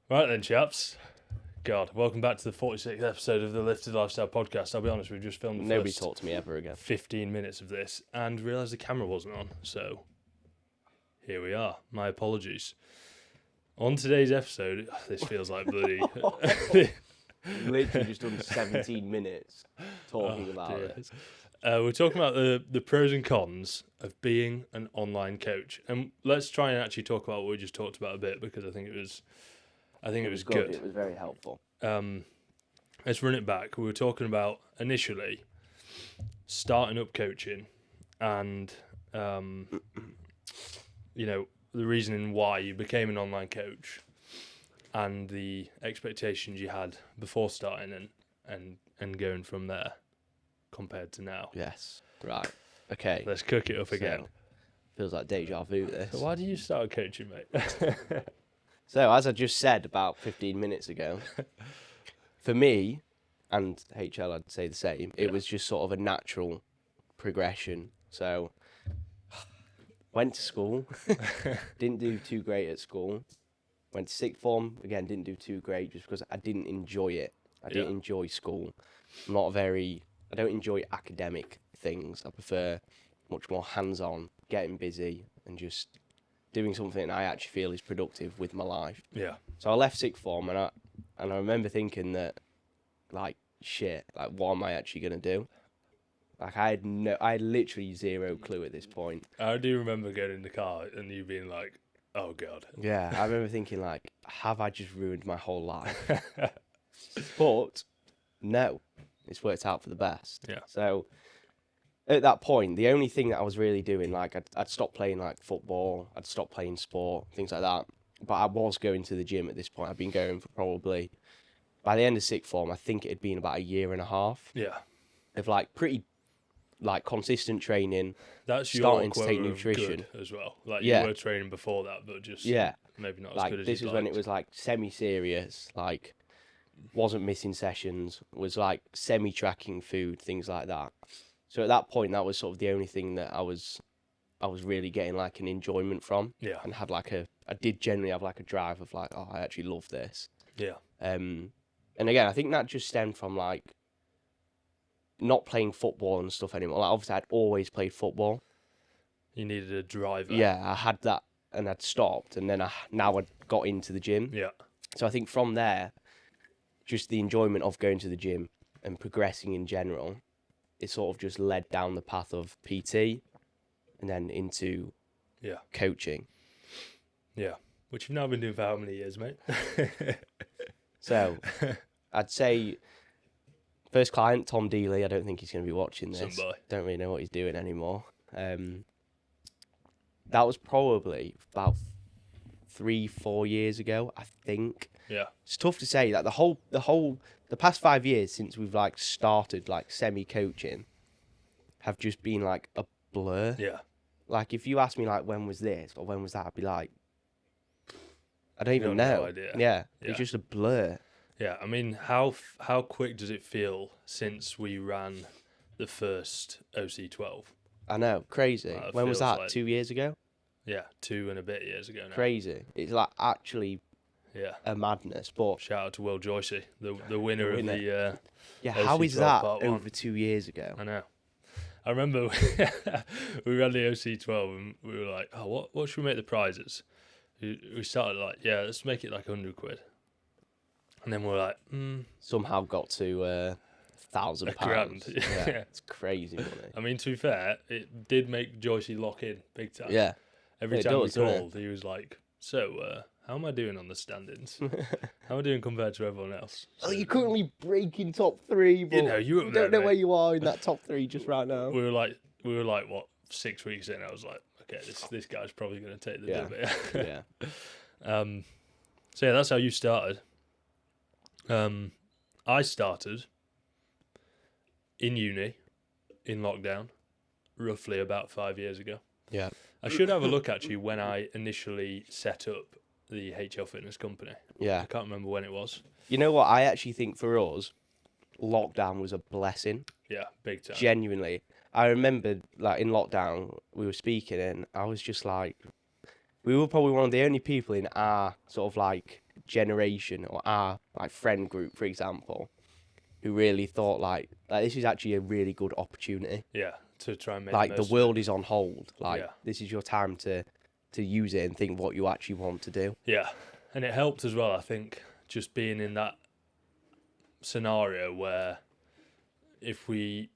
Right then, chaps. God, welcome back to the 46th episode of the Lifted Lifestyle Podcast. I'll be honest, we've just filmed the Nobody first talked to me ever again. 15 minutes of this and realised the camera wasn't on. So, here we are. My apologies. On today's episode, this feels like bloody... Literally just done 17 minutes talking about dear. it. We're talking about the pros and cons of being an online coach. And let's try and actually talk about what we just talked about a bit, because I think it was good. It was very helpful. Let's run it back. We were talking about initially starting up coaching and, the reasoning why you became an online coach and the expectations you had before starting and going from there compared to now. Yes. Right. Okay. Let's cook it up again. Feels like deja vu, this. So why did you start coaching, mate? So, as I just said about 15 minutes ago, for me, and HL, I'd say the same, it was just sort of a natural progression. So, went to school, didn't do too great at school. Went to sixth form, again, didn't do too great just because I didn't enjoy it. I didn't enjoy school. I don't enjoy academic things. I prefer much more hands-on, getting busy and just doing something I actually feel is productive with my life. Yeah. So I left sixth form and I remember thinking that, shit, what am I actually going to do? I had literally zero clue at this point. I do remember getting in the car and you being like, oh God. Yeah, I remember thinking have I just ruined my whole life? But no, it's worked out for the best. Yeah. So at that point, the only thing that I was really doing, I'd stopped playing football, I'd stopped playing sport, things like that. But I was going to the gym at this point. I'd been going for probably, by the end of sixth form, I think it had been about a year and a half. Yeah. Of pretty consistent training. That's starting your to take quota of nutrition good as well. You were training before that, but just maybe not as good as this you'd was when liked. it was semi-serious, wasn't missing sessions, was semi-tracking food, things like that. So at that point, that was sort of the only thing that I was really getting an enjoyment from. Yeah. And had I did generally have a drive of oh, I actually love this. Yeah. And again, I think that just stemmed from not playing football and stuff anymore. Obviously, I'd always played football. You needed a driver. Yeah, I had that, and I'd stopped, and then now I'd got into the gym. Yeah. So I think from there, just the enjoyment of going to the gym and progressing in general, it sort of just led down the path of PT, and then into coaching. Yeah. Which you've now been doing for how many years, mate? So I'd say first client, Tom Dealey. I don't think he's going to be watching this. Somebody. Don't really know what he's doing anymore. That was probably about 3-4 years ago, I think. Yeah. It's tough to say. The past 5 years since we've started semi-coaching have just been a blur. Yeah. If you ask me when was this or when was that, I'd be I don't even got know. no idea. Yeah, Yeah. it's just a blur. Yeah. I mean, how quick does it feel since we ran the first OC12? I know, crazy. It When was feels that? 2 years ago? Yeah, 2 and a bit years ago now. Crazy. It's actually Yeah. a madness. But Shout out to Will Joycey, the winner of the. yeah, how is OC12 that part 1. over 2 years ago? I know. I remember we ran the OC12 and we were like, oh, what should we make the prizes? We started let's make it £100. And then we're like, Somehow got to £1,000. £1,000. Yeah, it's crazy money. I mean, to be fair, it did make Joycey lock in big time. Yeah. Every It time does, we doesn't it? called, he was like, so, how am I doing on the standings? How am I doing compared to everyone else? Oh, you're currently breaking top 3, but you up you there, don't know mate. where you are in that top 3 just right now. We were like, what, 6 weeks in? I was like, okay, this guy's probably going to take the dip here. Yeah. So yeah, that's how you started. I started in uni, in lockdown, roughly about 5 years ago. Yeah. I should have a look actually when I initially set up the HL Fitness company. Yeah. I can't remember when it was. You know what? I actually think for us, lockdown was a blessing. Yeah, big time. Genuinely. I remember, in lockdown, we were speaking and I was just we were probably one of the only people in our sort of, generation or our like friend group, for example, who really thought like this is actually a really good opportunity. Yeah, to try and make Like the most of world it. is on hold. Like Yeah. this is your time to use it and think what you actually want to do. Yeah, and it helped as well, I think, just being in that scenario where if you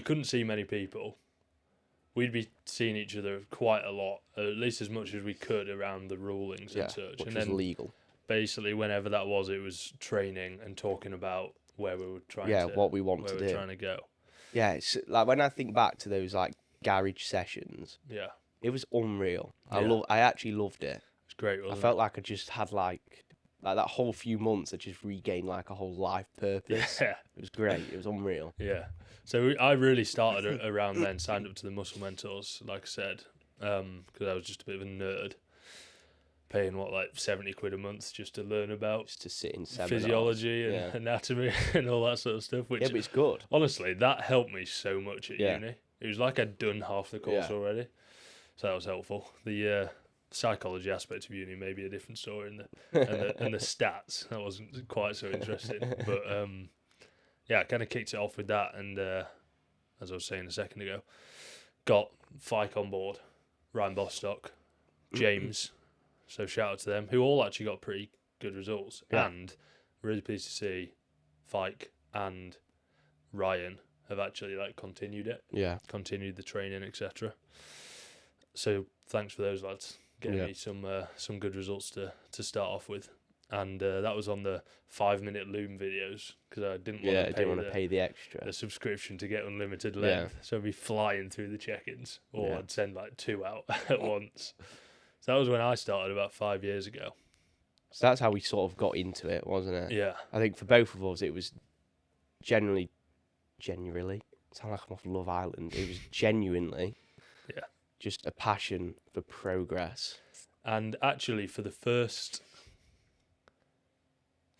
couldn't see many people, we'd be seeing each other quite a lot, at least as much as we could around the rulings Yeah, and such. which And was then legal. basically whenever that was, it was training and talking about where we were trying Yeah, to what we want where to we're do. trying to go. Yeah, it's like when I think back to those like garage sessions, Yeah, it was unreal. Yeah. I actually loved it. it's great, I wasn't felt like I just had like that whole few months I just regained like a whole life it? purpose. Yeah, It was great. It was unreal. yeah. So I really started around then, signed up to the Muscle Mentors, like I said, because I was just a bit of a nerd, paying like 70 quid a month just to learn about Just to sit in seminars. physiology and Yeah. anatomy and all that sort of stuff. Which Yeah, but it's good. honestly, that helped me so much at Yeah. uni. It was like I'd done half the course Yeah. already, so that was helpful. The psychology aspect of uni may be a different story, and the stats that wasn't quite so interesting. But yeah, I kind of kicked it off with that, and as I was saying a second ago, got Fike on board, Ryan Bostock, James. So shout out to them, who all actually got pretty good results, Yeah. and really pleased to see Fike and Ryan have actually like continued the training, etc. So thanks for those lads, getting me some good results to start off with, and that was on the 5-minute Loom videos because I didn't want I didn't want to pay the extra. the subscription to get unlimited length, so I'd be flying through the check-ins, or I'd send like 2 out at once. So that was when I started about 5 years ago. So that's how we sort of got into it, wasn't it? Yeah, I think for both of us, it was genuinely, sound like I'm off Love Island. It was genuinely, Yeah. just a passion for progress. and actually for the first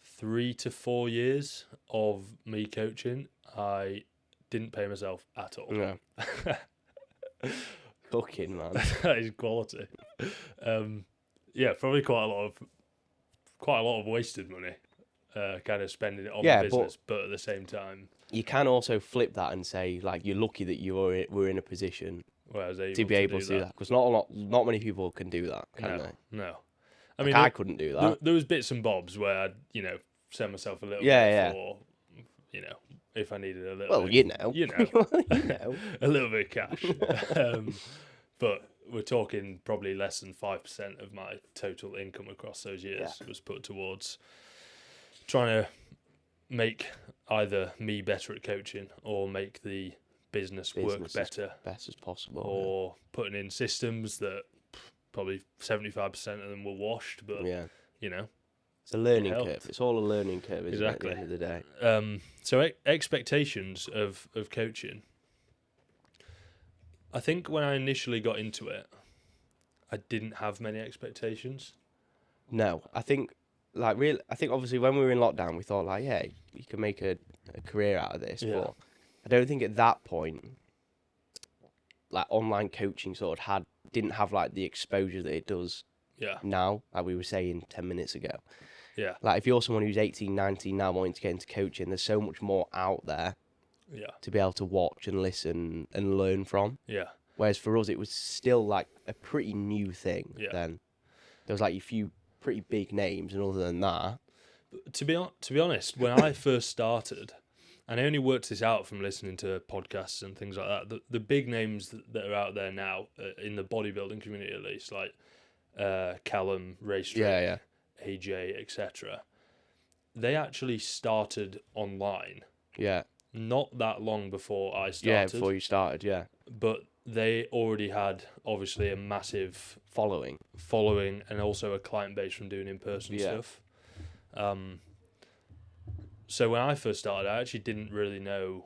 3 to 4 years of me coaching, I didn't pay myself at all. Yeah. Cooking, man. That is quality. Yeah, probably quite a lot of wasted money, kind of spending it on Yeah, the business, but at the same time, You can also flip that and say, like, you're lucky that were in a position well, I was able to be able to do that. Because not many people can do that, can they? No. I Like, mean, I couldn't do that. there was bits and bobs where I'd, send myself a little Yeah, bit for, if I needed a little Well, bit, you know. you know. You know. a little bit of cash. But we're talking probably less than 5% of my total income across those years was put towards trying to make either me better at coaching or make the business work Business better, Best as possible. or putting in systems that probably 75% of them were washed, but Yeah. It's a learning helped. curve. It's all a learning curve, isn't Exactly. it, at the end of the day? So expectations of coaching. I think when I initially got into it, I didn't have many expectations. No, I think obviously when we were in lockdown, we thought like, yeah, you can make a career out of this. Yeah. But I don't think at that point, like online coaching sort of didn't have like the exposure that it does Yeah, now, like we were saying 10 minutes ago. yeah, Like if you're someone who's 18, 19 now wanting to get into coaching, there's so much more out there yeah, to be able to watch and listen and learn from. yeah, Whereas for us, it was still like a pretty new thing Yeah. then. There was like a few pretty big names, and other than that, To be honest, when I first started, and I only worked this out from listening to podcasts and things like that, the big names that are out there now in the bodybuilding community, at least, like Callum, Ray Strick, yeah. AJ, etc., they actually started online Yeah. not that long before I Yeah, started, before you started, yeah. but they already had obviously a massive Following. following and also a client base from doing in-person Yeah. stuff. So when I first started, I actually didn't really know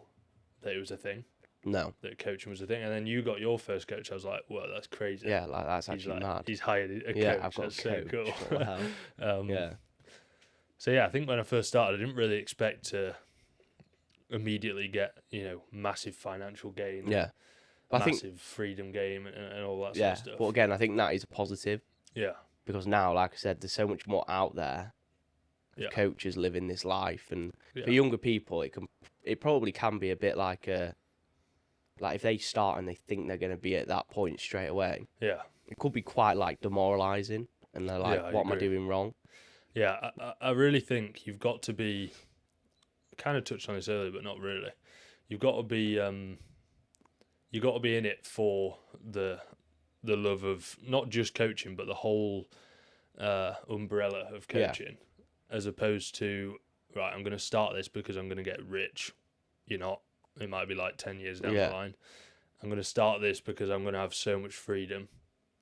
that it was a thing, No. that coaching was a thing. And then you got your first coach. I was like, well, that's crazy. Yeah, like that's He's actually like, mad. he's hired a Yeah, coach. I've got That's a coach. so cool. What the hell? Yeah. So yeah, I think when I first started, I didn't really expect to immediately get, massive financial gain, Yeah. But I massive think, freedom gain and all that yeah. sort of But stuff. again, I think that is a positive. Yeah. because now, like I said, there's so much more out there. Yeah. Coaches living this life, and Yeah. for younger people, it probably can be a bit like if they start and they think they're going to be at that point straight away, Yeah. it could be quite like demoralizing, and they're like, Yeah, I what am I agree. doing wrong? Yeah, I really think you've got to be. Kind of touched on this earlier, but not really. You've got to be. You got to be in it for the love of not just coaching, but the whole umbrella of coaching, as opposed to right. I'm going to start this because I'm going to get rich. You're not. It might be like 10 years down the line. I'm going to start this because I'm going to have so much freedom.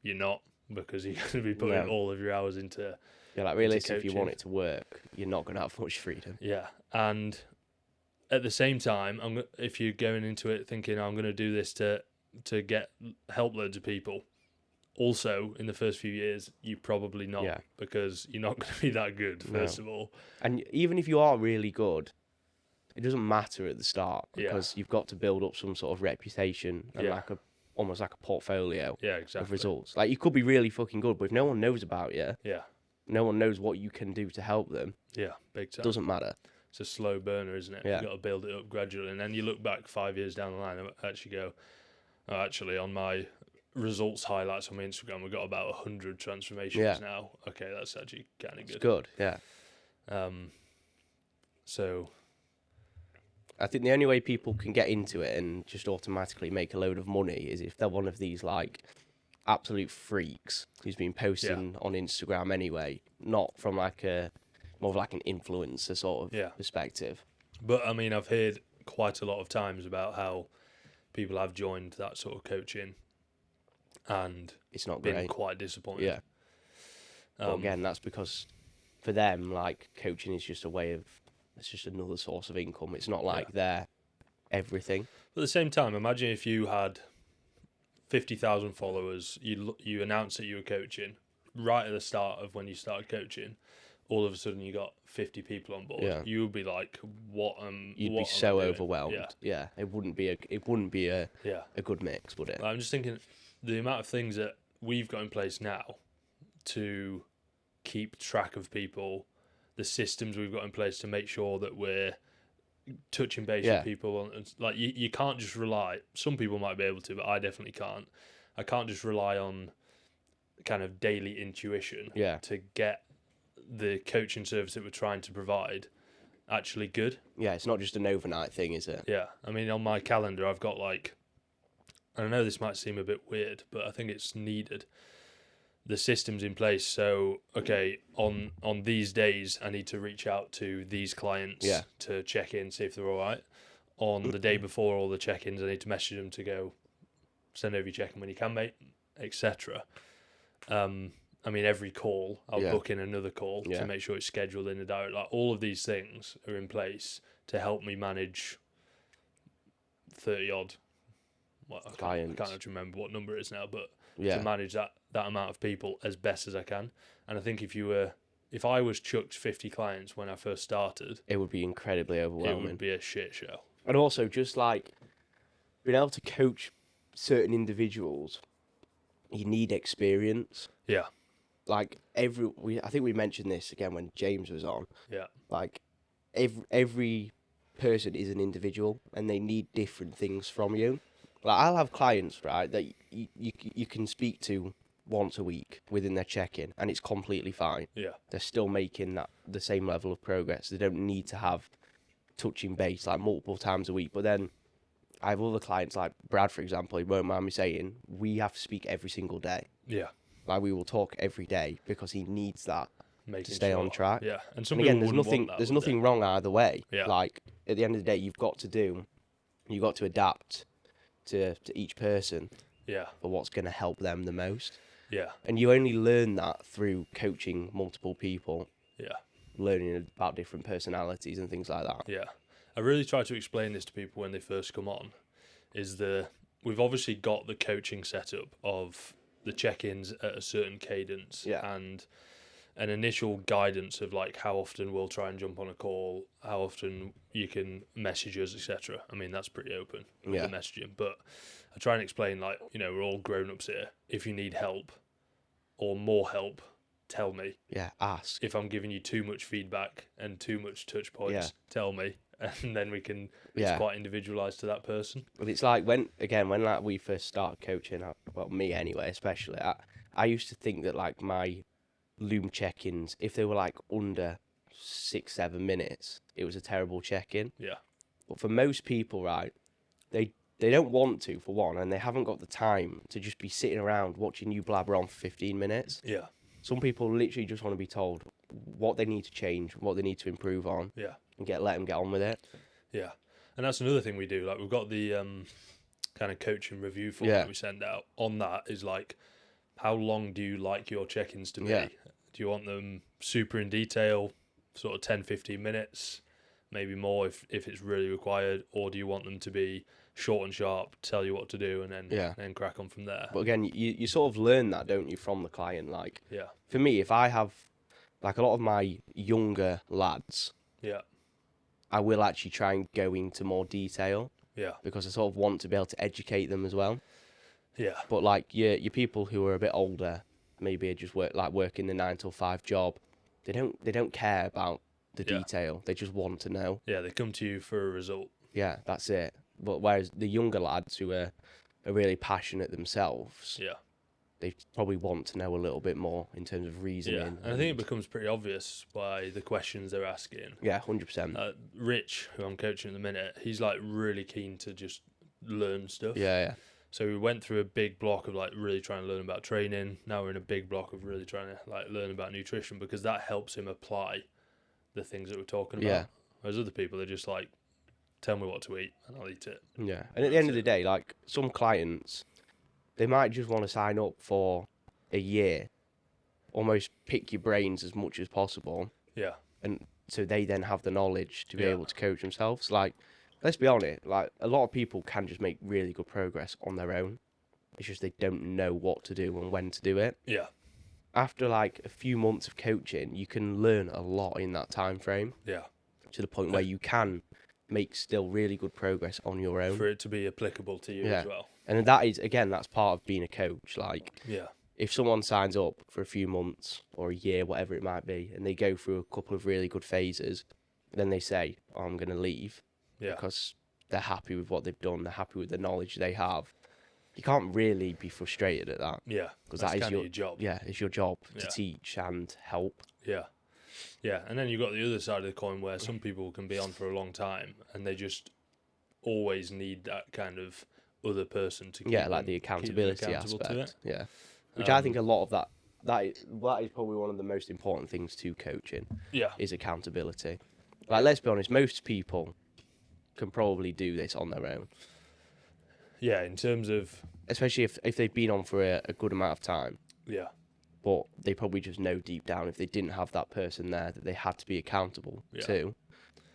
You're not, because you're going to be putting all of your hours into. Yeah, like realistically, if you want it to work, you're not going to have much freedom. Yeah, and at the same time, if you're going into it thinking I'm going to do this to help loads of people, also in the first few years you're probably not, because you're not going to be that good first of all. And even if you are really good, it doesn't matter at the start, because you've got to build up some sort of reputation and almost like a portfolio of results. Like, you could be really fucking good, but if no one knows about you, no one knows what you can do to help them, big time. It doesn't matter. It's a slow burner, isn't it? You've got to build it up gradually, and then you look back 5 years down the line and actually go, oh, actually on my results highlights on my Instagram, we've got about 100 transformations now. Okay, that's actually kind of good. It's good, yeah. So I think the only way people can get into it and just automatically make a load of money is if they're one of these like absolute freaks who's been posting on Instagram anyway, not from like more of like an influencer sort of perspective. But I mean, I've heard quite a lot of times about how people have joined that sort of coaching and it's not been great. Quite disappointed. Yeah. But again, that's because for them, like, coaching is just it's just another source of income. It's not like they're everything. But at the same time, imagine if you had 50,000 followers, you announced that you were coaching right at the start of when you started coaching. All of a sudden, you got 50 people on board. Yeah. You would be like, "What You'd what be so am I doing?" overwhelmed. Yeah. It wouldn't be a good mix, would it? I'm just thinking the amount of things that we've got in place now to keep track of people, the systems we've got in place to make sure that we're touching base with people. And like, you can't just rely. Some people might be able to, but I definitely can't. I can't just rely on kind of daily intuition to get the coaching service that we're trying to provide actually good. Yeah, it's not just an overnight thing, is it? Yeah, I mean, on my calendar, I've got like, and I know this might seem a bit weird, but I think it's needed. The systems in place. So, okay, on these days, I need to reach out to these clients to check in, see if they're all right. On the day before all the check-ins, I need to message them to go, send over your check-in when you can, mate, etc. I mean, every call, I'll book in another call to make sure it's scheduled in the diary. Like, all of these things are in place to help me manage 30-odd. Well, I can't actually remember what number it is now, but to manage that amount of people as best as I can. And I think if I was chucked 50 clients when I first started, it would be incredibly overwhelming. It would be a shit show. And also, just like being able to coach certain individuals, you need experience. Yeah. Like I think we mentioned this again when James was on. Yeah. Like every person is an individual, and they need different things from you. Like, I'll have clients, right, that you can speak to once a week within their check-in, and it's completely fine. Yeah. They're still making the same level of progress. They don't need to have touching base like multiple times a week. But then I have other clients like Brad, for example. He won't mind me saying, we have to speak every single day. Yeah. Like, we will talk every day because he needs that to stay on track. Yeah. And again, there's nothing wrong either way. Yeah. Like, at the end of the day, you've got to adapt to each person. Yeah. For what's going to help them the most. Yeah. And you only learn that through coaching multiple people. Yeah. Learning about different personalities and things like that. Yeah. I really try to explain this to people when they first come on, we've obviously got the coaching setup of the check-ins at a certain cadence and an initial guidance of like how often we'll try and jump on a call, how often you can message us, etc. I mean, that's pretty open with the messaging, but I try and explain, like, we're all grown-ups here. If you need help or more help, tell me. Yeah, ask. If I'm giving you too much feedback and too much touch points, Yeah. tell me, and then we can. It's Yeah. quite individualized to that person. But it's like when like we first started coaching, well, me anyway, especially, I used to think that like my loom check-ins, if they were like under 6-7 minutes, it was a terrible check-in. Yeah. But for most people, right, they don't want to, for one, and they haven't got the time to just be sitting around watching you blabber on for 15 minutes. Yeah. Some people literally just want to be told what they need to change, what they need to improve on, Yeah. and let them get on with it. Yeah. And that's another thing we do. Like we've got the kind of coaching review form Yeah. that we send out. On that is like, how long do you like your check-ins to be? Yeah. Do you want them super in detail, sort of 10, 15 minutes, maybe more if it's really required, or do you want them to be short and sharp, tell you what to do, and then crack on from there? But again, you sort of learn that, don't you, from the client? Like, Yeah. for me, if I have, like, a lot of my younger lads, Yeah. I will actually try and go into more detail Yeah. because I sort of want to be able to educate them as well. Yeah. But like your people who are a bit older, maybe just working the 9 till 5 job, they don't care about the Yeah. detail. They just want to know. Yeah. They come to you for a result. Yeah, that's it. But whereas the younger lads who are really passionate themselves, Yeah. they probably want to know a little bit more in terms of reasoning. Yeah. And I think it becomes pretty obvious by the questions they're asking. Yeah, 100%. Rich, who I'm coaching at the minute, he's like really keen to just learn stuff. Yeah. So we went through a big block of like really trying to learn about training. Now we're in a big block of really trying to like learn about nutrition, because that helps him apply the things that we're talking about. Yeah. Whereas other people are just like, tell me what to eat and I'll eat it. Yeah. And at the end of the day, like some clients, they might just want to sign up for a year, almost pick your brains as much as possible. Yeah. And so they then have the knowledge to be Yeah. able to coach themselves. Like, let's be honest, like a lot of people can just make really good progress on their own. It's just they don't know what to do and when to do it. Yeah. After like a few months of coaching, you can learn a lot in that time frame Yeah. to the point where you can make still really good progress on your own. For it to be applicable to you Yeah. as well. And that is, again, that's part of being a coach. Like, Yeah. if someone signs up for a few months or a year, whatever it might be, and they go through a couple of really good phases, then they say, oh, I'm going to leave Yeah. because they're happy with what they've done, they're happy with the knowledge they have. You can't really be frustrated at that. Yeah. Because That's that is kind of your job. Yeah, it's your job to Yeah. teach and help. Yeah. Yeah. And then you've got the other side of the coin where some people can be on for a long time and they just always need that kind of other person to keep Yeah, like them- the keep them accountability accountable to aspect. it. Yeah. Which I think a lot of that is probably one of the most important things to coaching Yeah. is accountability. Like, let's be honest, most people can probably do this on their own, Yeah. In terms of, especially if they've been on for a good amount of time. yeah. But they probably just know deep down if they didn't have that person there that they had to be accountable Yeah. to,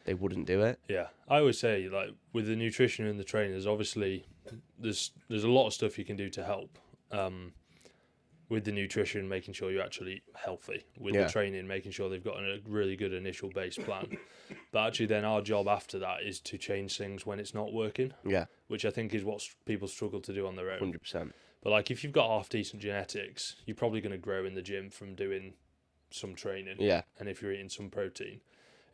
they wouldn't do it. Yeah, I always say like with the nutrition and the trainers, obviously there's a lot of stuff you can do to help. With the nutrition, making sure you're actually healthy. With Yeah. the training, making sure they've got a really good initial base plan. But actually, then our job after that is to change things when it's not working, Yeah, which I think is what people struggle to do on their own. 100%. But like if you've got half decent genetics, you're probably going to grow in the gym from doing some training. Yeah, And if you're eating some protein,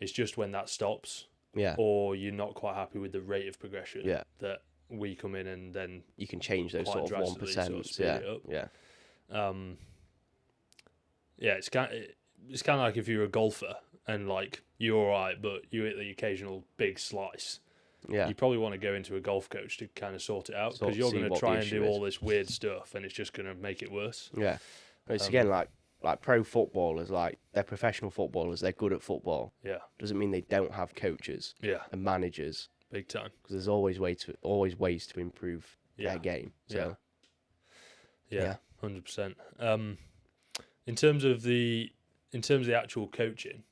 it's just when that stops, yeah. or you're not quite happy with the rate of progression, Yeah. that we come in and then You can change those quite sort of drastically sort of 1%. speed Yeah, it up. yeah, it's kind of like if you're a golfer and like you're all right, but you hit the occasional big slice. yeah. You probably want to go into a golf coach to kind of sort it out, Sort because of you're see going to what the try and issue do is. all this weird stuff and it's just going to make it worse. Yeah. But it's again like pro footballers, like they're professional footballers, they're good at football. Yeah, Doesn't mean they don't have coaches yeah, and managers, big time. because there's always ways to improve Yeah. their game. So Yeah, 100%. In terms of the actual coaching,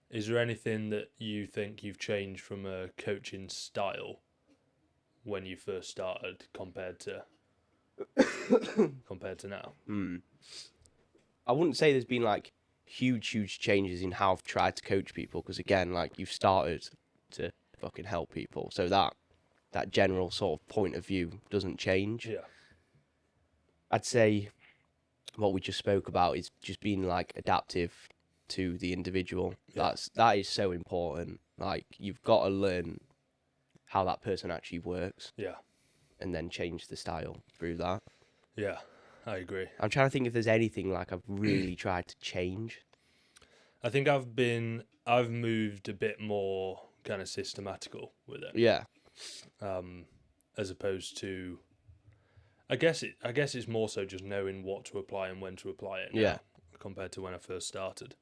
is there anything that you think you've changed from a coaching style when you first started compared to now? I wouldn't say there's been like huge changes in how I've tried to coach people, because again, like you've started to fucking help people, so that general sort of point of view doesn't change. Yeah, I'd say what we just spoke about is just being like adaptive to the individual. Yeah. That is so important. Like you've got to learn how that person actually works Yeah. and then change the style through that. Yeah. I agree. I'm trying to think if there's anything like I've really tried to change. I think I've moved a bit more kind of systematical with it, Yeah. as opposed to. I guess it's more so just knowing what to apply and when to apply it now, Yeah. compared to when I first started.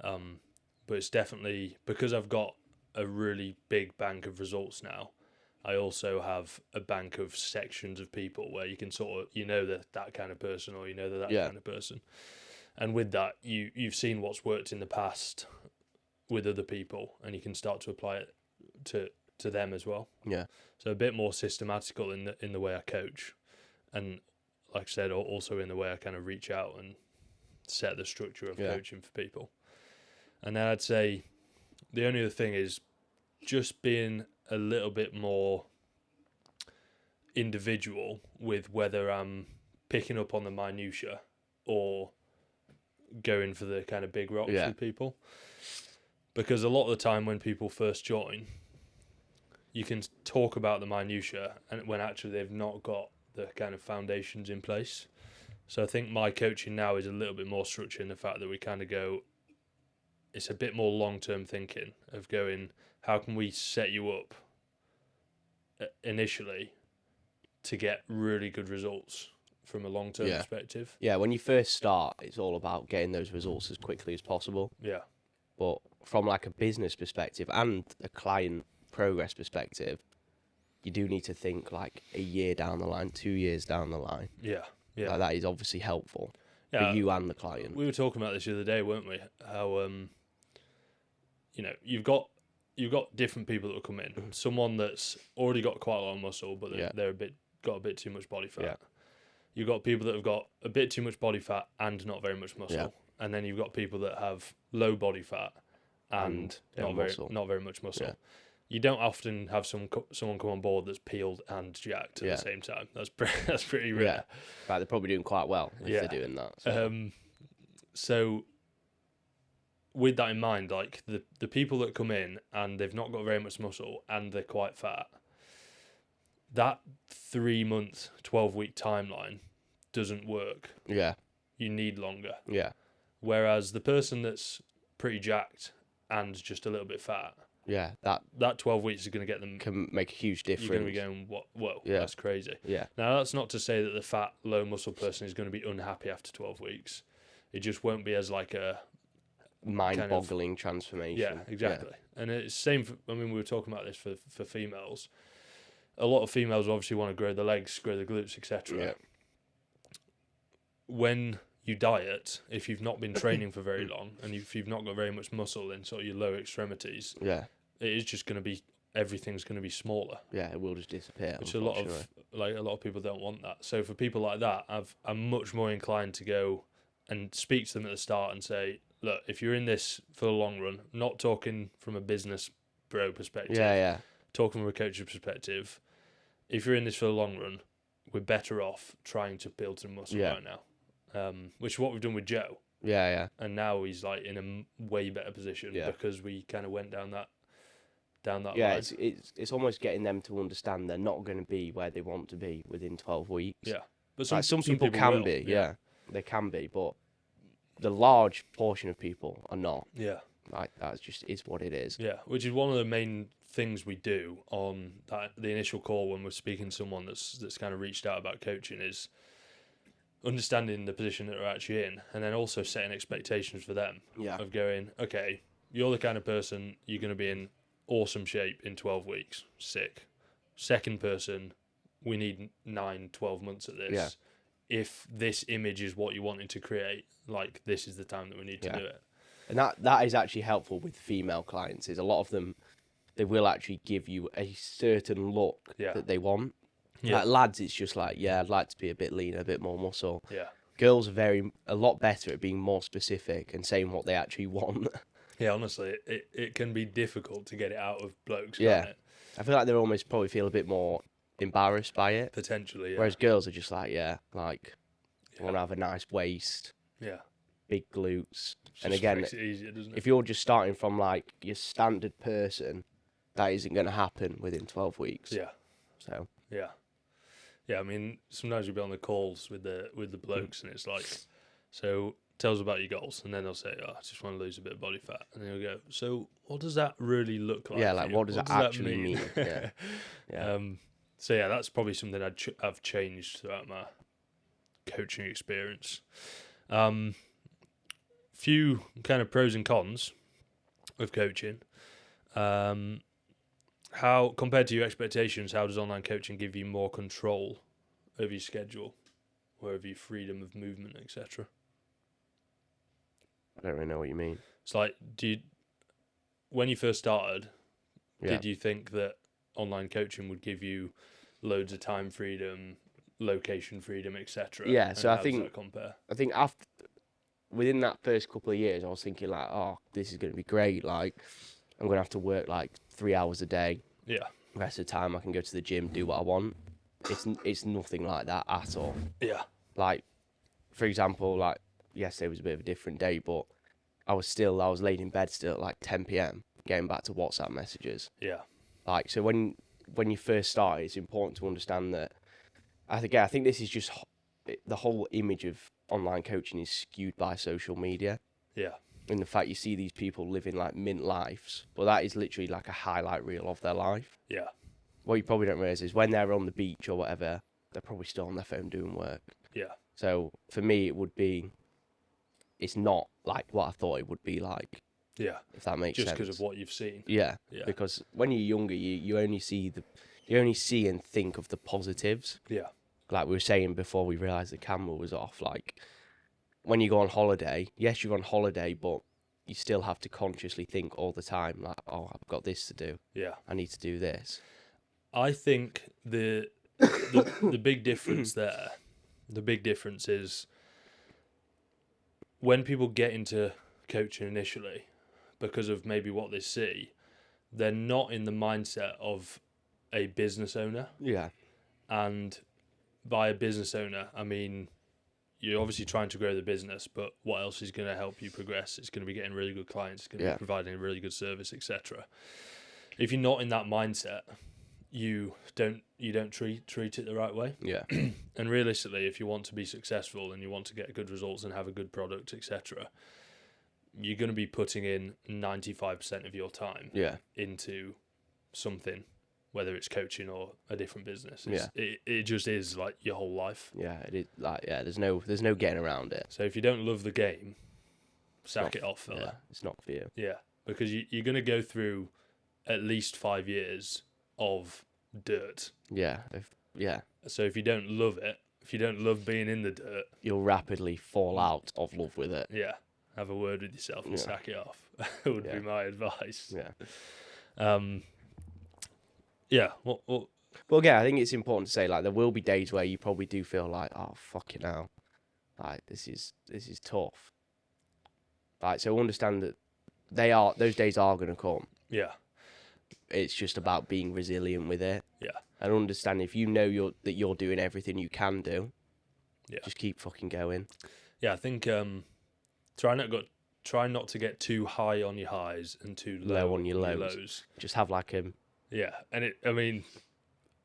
But it's definitely because I've got a really big bank of results now. I also have a bank of sections of people where you can sort of that kind of person, or that Yeah. kind of person. And with that, you've seen what's worked in the past with other people, and you can start to apply it to them as well. Yeah. So a bit more systematical in the way I coach, and like I said, also in the way I kind of reach out and set the structure of coaching for people. And then I'd say the only other thing is just being a little bit more individual with whether I'm picking up on the minutiae or going for the kind of big rocks with people. Because a lot of the time when people first join, you can talk about the minutiae and when actually they've not got the kind of foundations in place. So I think my coaching now is a little bit more structured in the fact that we kind of go, it's a bit more long-term thinking of going, how can we set you up initially to get really good results from a long-term perspective. Yeah, when you first start, it's all about getting those results as quickly as possible. Yeah. But from like a business perspective and a client progress perspective, you do need to think like a year down the line, 2 years down the line. Yeah. Yeah. Like that is obviously helpful for you and the client. We were talking about this the other day, weren't we? How you've got different people that will come in. Someone that's already got quite a lot of muscle, but they're got a bit too much body fat. Yeah. You've got people that have got a bit too much body fat and not very much muscle. Yeah. And then you've got people that have low body fat and not very much muscle. Yeah. You don't often have someone come on board that's peeled and jacked at the same time. That's pretty rare. Yeah. Right, they're probably doing quite well if they're doing that. So. So with that in mind, like the people that come in and they've not got very much muscle and they're quite fat, that 3 month, 12-week timeline doesn't work. Yeah. You need longer. Yeah. Whereas the person that's pretty jacked and just a little bit fat, yeah, that 12 weeks is going to get them, can make a huge difference. You're going to be going, what? Whoa, that's crazy. Yeah. Now that's not to say that the fat, low muscle person is going to be unhappy after 12 weeks. It just won't be as like a mind-boggling transformation. Yeah, exactly. Yeah. And it's same for, we were talking about this for females. A lot of females obviously want to grow the legs, grow the glutes, etc. Yeah. When you diet, if you've not been training for very long and if you've not got very much muscle in sort of your lower extremities, it is just going to be, everything's going to be smaller. Yeah, it will just disappear. Which a lot of people don't want that. So for people like that, I'm much more inclined to go and speak to them at the start and say, look, if you're in this for the long run, not talking from a business bro perspective, talking from a coach's perspective, if you're in this for the long run, we're better off trying to build some muscle right now. Which is what we've done with Joe. Yeah. And now he's like in a way better position because we kind of went down that line. It's almost getting them to understand they're not going to be where they want to be within 12 weeks. Yeah. But some people can be, they can be, but the large portion of people are not. Yeah. Like that's just is what it is. Yeah, which is one of the main things we do on the initial call when we're speaking to someone that's kind of reached out about coaching is understanding the position that they're actually in, and then also setting expectations for them. Yeah. Of going, okay, you're the kind of person you're going to be in awesome shape in 12 weeks. Sick. Second person, we need 9-12 months at this. Yeah. If this image is what you wanted to create, like this is the time that we need to do it. And that is actually helpful with female clients. Is a lot of them, they will actually give you a certain look that they want. Yeah. Like lads, it's just like, I'd like to be a bit leaner, a bit more muscle. Yeah. Girls are a lot better at being more specific and saying what they actually want. Yeah, honestly, it can be difficult to get it out of blokes, can't it? I feel like they almost probably feel a bit more embarrassed by it. Potentially, yeah. Whereas girls are just like, You want to have a nice waist, Yeah. big glutes. Just And again, makes it easier, doesn't it? if you're just starting from like your standard person, that isn't going to happen within 12 weeks. Yeah. So, Yeah. Yeah, I mean, sometimes you'll be on the calls with the blokes, and it's like, so tell us about your goals, and then they'll say, oh, I just want to lose a bit of body fat, and they'll go, so what does that really look like? yeah, for like you? what does it actually mean? Yeah. Yeah. So yeah, that's probably something I've changed throughout my coaching experience. Few kind of pros and cons of coaching. How, compared to your expectations, how does online coaching give you more control over your schedule, or over your freedom of movement, etc.? I don't really know what you mean. It's like, when you first started, Yeah. did you think that online coaching would give you loads of time freedom, location freedom, etc.? Yeah, so and I how think- does that compare? I think within that first couple of years, I was thinking like, oh, this is going to be great. Like, I'm going to have to work like 3 hours a day. Yeah, The rest of the time, I can go to the gym, do what I want. It's nothing like that at all. yeah, Like, for example, like yesterday was a bit of a different day, but I was laid in bed still at like 10 p.m. getting back to WhatsApp messages. yeah, Like, so when you first start, it's important to understand that. I think this is just the whole image of online coaching is skewed by social media. yeah, In the fact you see these people living like mint lives, but that is literally like a highlight reel of their life. yeah, What you probably don't realise is when they're on the beach or whatever, they're probably still on their phone doing work. yeah, So for me, it's not like what I thought it would be like, yeah. if that makes Just sense. because of what you've seen. Yeah, Yeah, because when you're younger, you only see and think of the positives. yeah, Like we were saying before we realised the camera was off, like when you go on holiday, yes, you're on holiday, but you still have to consciously think all the time, like, oh, I've got this to do. yeah. I need to do this. I think the big difference there, the big difference is when people get into coaching initially, because of maybe what they see, they're not in the mindset of a business owner. Yeah. And by a business owner, I mean, you're obviously trying to grow the business, but what else is going to help you progress? It's going to be getting really good clients, it's going to Yeah. be providing a really good service, etc. If you're not in that mindset, you don't treat it the right way. Yeah. And realistically, if you want to be successful and you want to get good results and have a good product, etc., you're going to be putting in 95% of your time Yeah. into something, whether it's coaching or a different business. Yeah. It just is like your whole life. Yeah. It is like, yeah, there's no getting around it. So if you don't love the game, sack Not- it off, fella. Yeah, it's not for you. Yeah, because you're going to go through at least 5 years of dirt. Yeah. So if you don't love it, if you don't love being in the dirt, You'll rapidly fall out of love with it. yeah, have a word with yourself and Yeah. sack it off. Would Yeah. be my advice. Yeah. Yeah. What? Well, again, I think it's important to say, like, there will be days where you probably do feel like, oh, fucking hell, like, this is tough. Like, so understand that those days are going to come. Yeah. It's just about being resilient with it. Yeah. And understand if you know that you're doing everything you can do, Yeah. just keep fucking going. Yeah. I think try not to get too high on your highs and too low on your lows. Just have like Yeah, and I mean,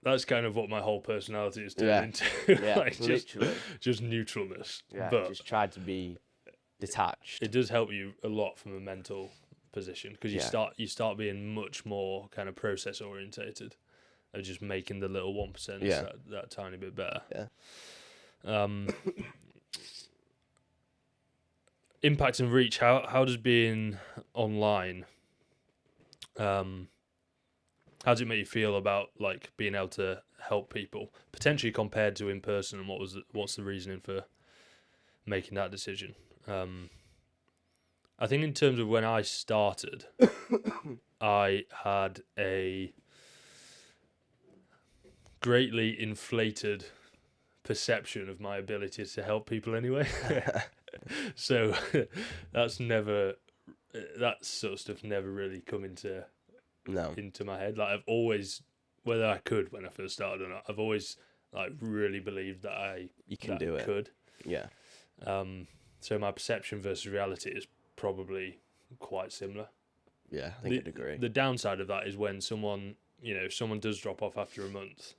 that's kind of what my whole personality is turned Yeah. into. Yeah, like literally. just neutralness. Yeah, But just try to be detached. it does help you a lot from a mental position because you start being much more kind of process orientated of just making the little 1% Yeah. that tiny bit better. Yeah. Impact and reach. How does being online? How does it make you feel about like being able to help people potentially compared to in person? And what's the reasoning for making that decision? I think in terms of when I started, I had a greatly inflated perception of my ability to help people anyway. So that sort of stuff never really come into my head. Like I've always, whether I could when I first started or not, I've always like really believed that I You can do it. could. Yeah. So my perception versus reality is probably quite similar. Yeah, I think I'd agree. The downside of that is when someone, if someone does drop off after a month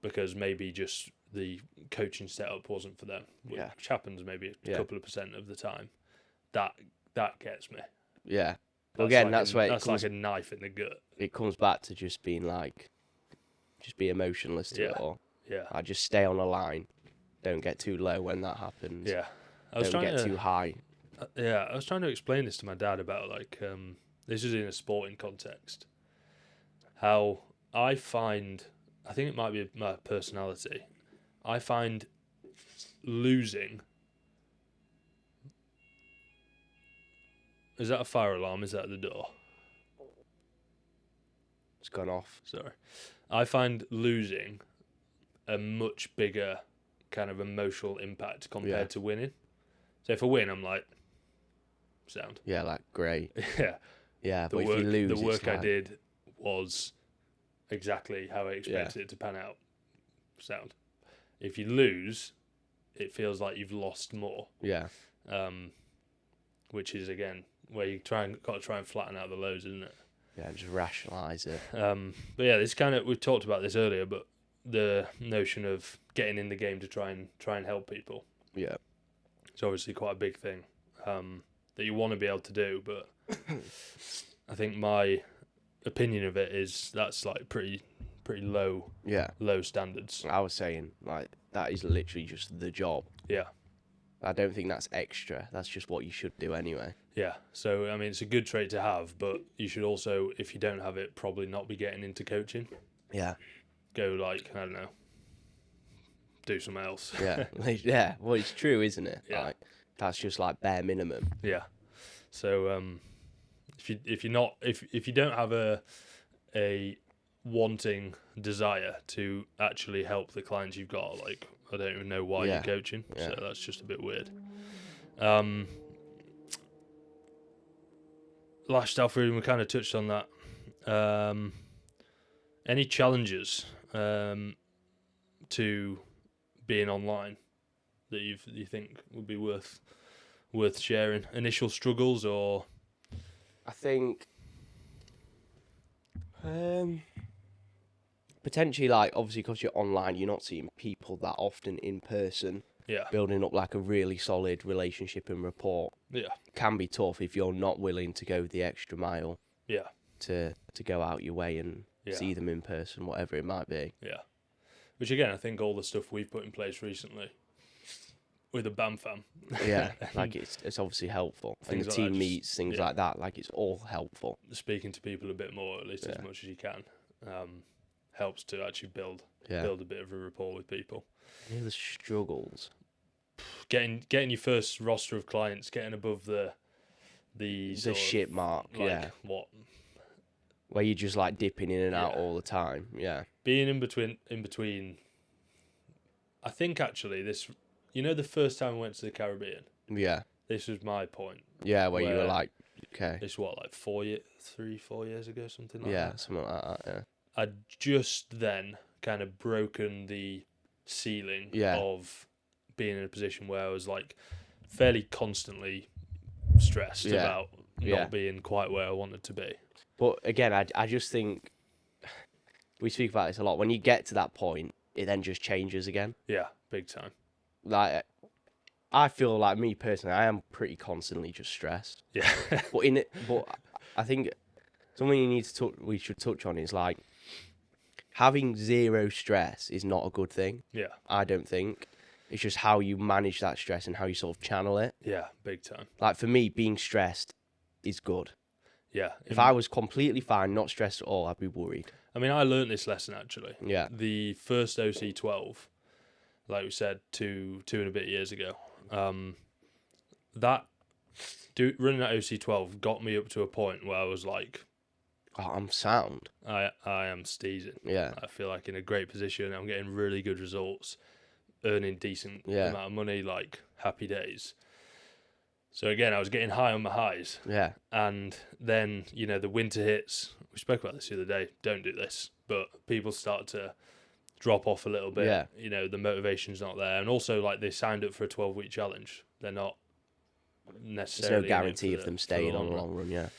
because maybe just the coaching setup wasn't for them, which happens maybe a couple of % of the time, that gets me. Yeah. Well, again, that's where that's like a knife in the gut. It comes back to just being like, just be emotionless to it, or I just stay on a line. Don't get too low when that happens. Yeah. Don't get too high. I was trying to explain this to my dad about this is in a sporting context. How I think it might be my personality. I find losing. Is that a fire alarm? Is that at the door? It's gone off. Sorry. I find losing a much bigger kind of emotional impact compared to winning. So if I win, I'm like, sound. Yeah, like, great. Yeah. Yeah, but if you lose, the work I did was exactly how I expected it to pan out. Sound. If you lose, it feels like you've lost more. Yeah. Which is, again, where you got to try and flatten out the lows, isn't it? Yeah, just rationalise it. But yeah, this we've talked about this earlier, but the notion of getting in the game to try and help people. Yeah. It's obviously quite a big thing that you want to be able to do, but I think my opinion of it is that's like pretty low standards. I was saying, like, that is literally just the job. Yeah. I don't think that's extra. That's just what you should do anyway. Yeah. So, I mean, it's a good trait to have, but you should also, if you don't have it, probably not be getting into coaching. Yeah. Go, like, I don't know, do something else. Yeah. Yeah. Well, it's true, isn't it? Yeah. Like, that's just like bare minimum. Yeah. So, if you don't have a wanting desire to actually help the clients you've got, like, I don't even know why you're coaching. Yeah. So that's just a bit weird. Lifestyle freedom, we kind of touched on that. Any challenges to being online that you think would be worth sharing? Initial struggles, or I think potentially, like, obviously because you're online, you're not seeing people that often in person. Yeah. Building up like a really solid relationship and rapport. Yeah. Can be tough if you're not willing to go the extra mile. Yeah. To go out your way and see them in person, whatever it might be. Yeah. Which, again, I think all the stuff we've put in place recently with the BAM fam. Yeah, like it's obviously helpful. And the like team meets, things like that, like it's all helpful. Speaking to people a bit more, at least as much as you can, helps to actually build a bit of a rapport with people. Yeah, the struggles. Getting your first roster of clients, getting above the shit mark, like, what? Where you're just like dipping in and out all the time, yeah. Being in between. I think actually this, the first time I went to the Caribbean. Yeah. This was my point. Yeah, where you were like, okay. It's what, like 4 years ago, something like that. Yeah, something like that. Yeah. I'd just then kind of broken the ceiling of being in a position where I was like fairly constantly stressed about not being quite where I wanted to be. But again, I just think we speak about this a lot. When you get to that point, it then just changes again. Yeah, big time. Like, I feel like, me personally, I am pretty constantly just stressed. Yeah. But I think something we should touch on is like having zero stress is not a good thing. Yeah. I don't think. It's just how you manage that stress and how you sort of channel it. Yeah, big time. Like, for me, being stressed is good. Yeah. If I was completely fine, not stressed at all, I'd be worried. I mean, I learned this lesson, actually. Yeah. The first OC12, like we said, two and a bit years ago, running that OC12 got me up to a point where I was like, oh, I'm sound. I am steezing. Yeah. I feel like in a great position. I'm getting really good results, earning decent amount of money, like happy days. So again, I was getting high on my highs. Yeah. And then, the winter hits. We spoke about this the other day. Don't do this. But people start to drop off a little bit. Yeah. You know, the motivation's not there, and also like they signed up for a 12-week challenge. They're not There's necessarily no in it guarantee for of them for staying on long the run. long run. Yeah.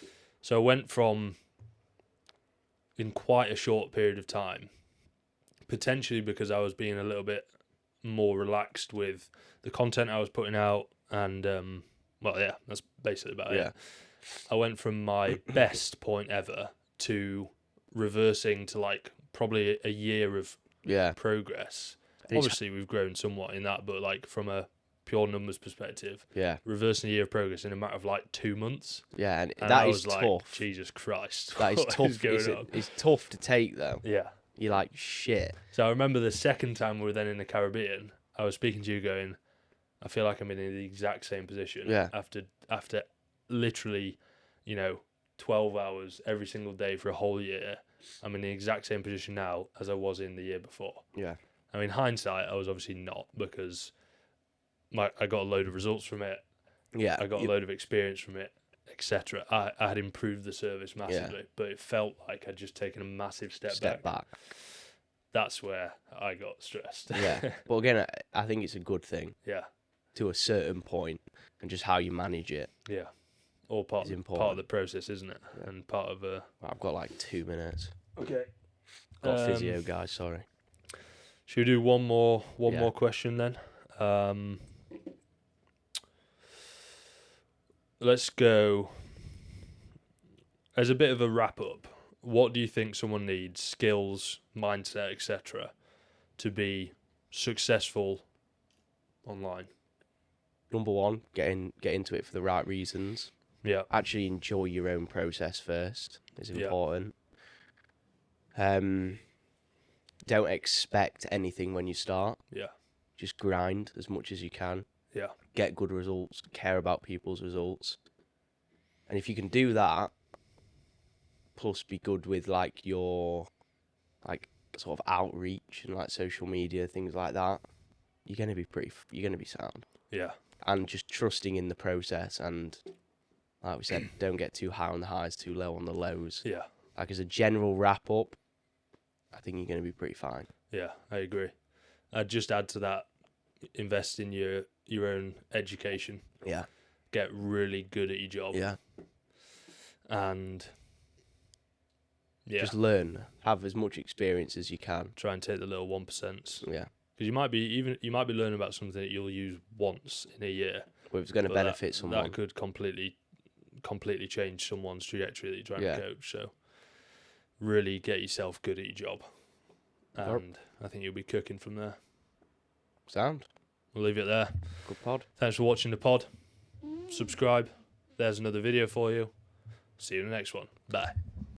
So I went from, in quite a short period of time, potentially because I was being a little bit more relaxed with the content I was putting out, and well, yeah, that's basically about Yeah. it. I went from my best point ever to reversing to like probably a year of Yeah. progress. And it's- Obviously, we've grown somewhat in that, but like from a pure numbers perspective, Yeah. reversing a year of progress in a matter of like 2 months. Yeah. And And that I is was like, tough. Jesus Christ, That is what tough. going on? It's tough to take though. Yeah. You're like, shit. So I remember the second time we were then in the Caribbean, I was speaking to you going, I feel like I'm in the exact same position. Yeah. After literally, 12 hours every single day for a whole year, I'm in the exact same position now as I was in the year before. Yeah. I mean, hindsight, I was obviously not, because I got a load of results from it. Yeah. I got a load of experience from it, etc. I had improved the service massively, but it felt like I'd just taken a massive step back. That's where I got stressed. Yeah. But again, I think it's a good thing Yeah. to a certain point, and just how you manage it. Yeah. All part It's of important. the process, isn't it? Yeah. And part of I've got like 2 minutes. Okay. Got physio, guys. Sorry. Should we do one more Yeah. question then? Let's go. As a bit of a wrap up, what do you think someone needs, skills, mindset, etc., to be successful online? Number one, get into it for the right reasons. Yeah. Actually enjoy your own process first is Yeah. important. Don't expect anything when you start. Yeah. Just grind as much as you can. Yeah. Get good results. Care about people's results. And if you can do that, plus be good with like your like sort of outreach and like social media, things like that, you're gonna be sound. Yeah. And just trusting in the process, and like we said, don't get too high on the highs, too low on the lows. Yeah. Like as a general wrap up, I think you're gonna be pretty fine. Yeah, I agree. I'd just add to that, invest in your own education. Yeah. Get really good at your job. Yeah. And Just learn. Have as much experience as you can. try and take the little 1%. Yeah. Because you might be learning about something that you'll use once in a year. But if it's gonna but benefit someone. That could completely change someone's trajectory that you're trying Yeah. to coach. So really get yourself good at your job. And I think you'll be cooking from there. Sound. We'll leave it there. Good pod. Thanks for watching the pod. Subscribe. There's another video for you. See you in the next one. Bye.